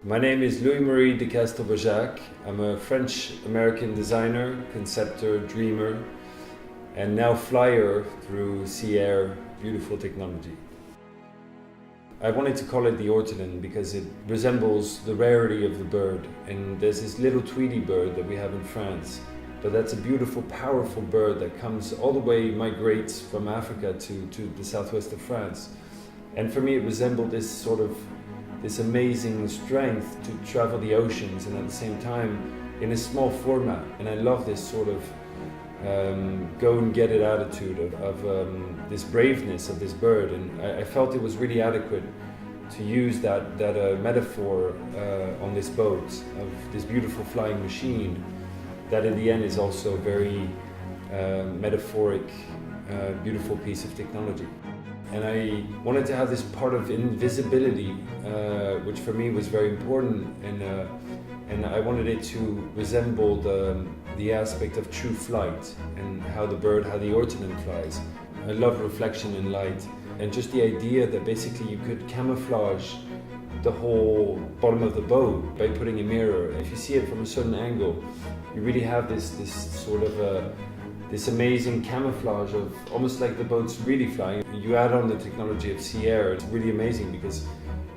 My name is Louis-Marie de Castelbajac. I'm a French-American designer, conceptor, dreamer, and now flyer through SEAir, beautiful technology. I wanted to call it the Ortolan because it resembles the rarity of the bird. And there's this little Tweety bird that we have in France, but that's a beautiful, powerful bird that comes all the way, migrates from Africa to the southwest of France. And for me, it resembled this amazing strength to travel the oceans and at the same time in a small format. And I love this sort of go and get it attitude of this braveness of this bird. And I felt it was really adequate to use that metaphor on this boat of this beautiful flying machine that in the end is also a very metaphoric, beautiful piece of technology. And I wanted to have this part of invisibility, which for me was very important, and I wanted it to resemble the aspect of true flight and how the Ortolan flies. I love reflection in light, and just the idea that basically you could camouflage the whole bottom of the boat by putting a mirror. If you see it from a certain angle, you really have this sort of this amazing camouflage of almost like the boat's really flying. You add on the technology of SEAir, it's really amazing because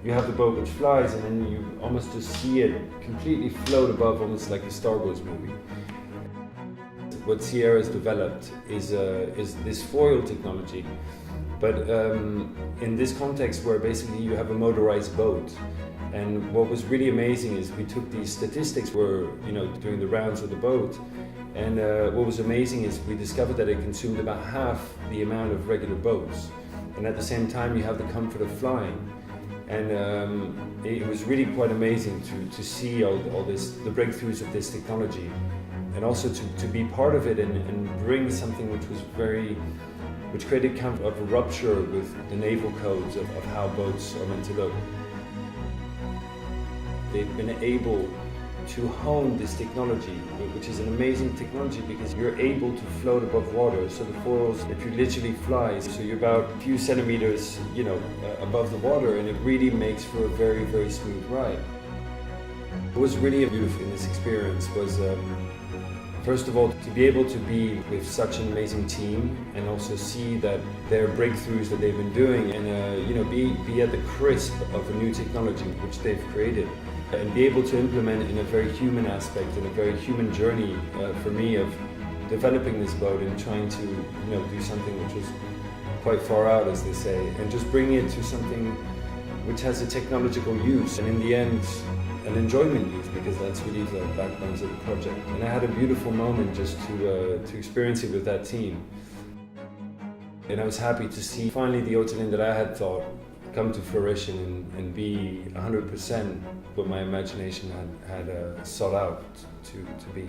you have the boat which flies and then you almost just see it completely float above, almost like a Star Wars movie. What SEAir has developed is this foil technology, but in this context where basically you have a motorized boat. And what was really amazing is we took these statistics, we're doing the rounds of the boat, and what was amazing is we discovered that it consumed about half the amount of regular boats. And at the same time you have the comfort of flying. And it was really quite amazing to see all the breakthroughs of this technology, and also to be part of it and bring something which created kind of a rupture with the naval codes of how boats are meant to look. They've been able to hone this technology, which is an amazing technology because you're able to float above water. So the foils, if you literally fly, so you're about a few centimeters, above the water, and it really makes for a very, very smooth ride. What was really beautiful in this experience was, first of all, to be able to be with such an amazing team and also see that their breakthroughs that they've been doing and be at the crisp of a new technology which they've created. And be able to implement in a very human aspect and a very human journey for me of developing this boat and trying to do something which was quite far out, as they say, and just bringing it to something which has a technological use and in the end an enjoyment use, because that's really the backbones of the project. And I had a beautiful moment just to experience it with that team. And I was happy to see finally the Ortolan that I had thought come to fruition and be 100% what my imagination had sought out to be.